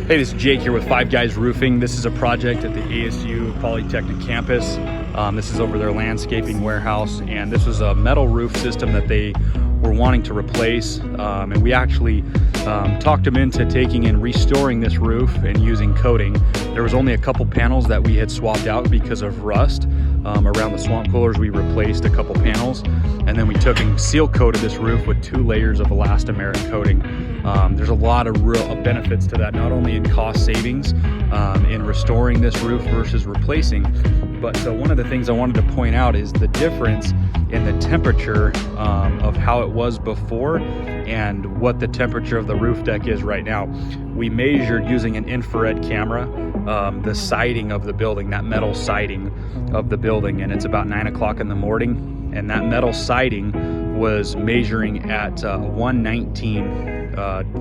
Hey, this is Jake here with Five Guys Roofing. This is a project at the ASU Polytechnic campus. This is over their landscaping warehouse, and this was a metal roof system that they were wanting to replace. And we actually talked them into taking and restoring this roof and using coating. There was only a couple panels that we had swapped out because of rust. Around the swamp coolers, we replaced a couple panels, and then we took and seal coated this roof with 2 layers of elastomeric coating. There's a lot of real benefits to that, not only in cost savings in restoring this roof versus replacing, but one of the things I wanted to point out is the difference in the temperature of how it was before and what the temperature of the roof deck is right now. We measured using an infrared camera the siding of the building, that metal siding of the building, and it's about 9 o'clock in the morning, and that metal siding was measuring at 119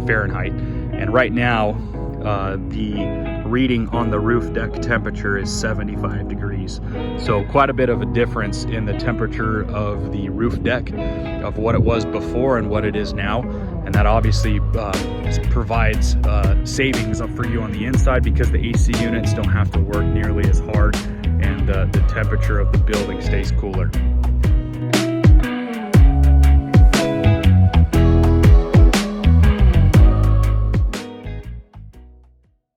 Fahrenheit, and right now the reading on the roof deck temperature is 75 degrees. So quite a bit of a difference in the temperature of the roof deck of what it was before and what it is now. And that obviously provides savings for you on the inside because the AC units don't have to work nearly as hard, and the temperature of the building stays cooler.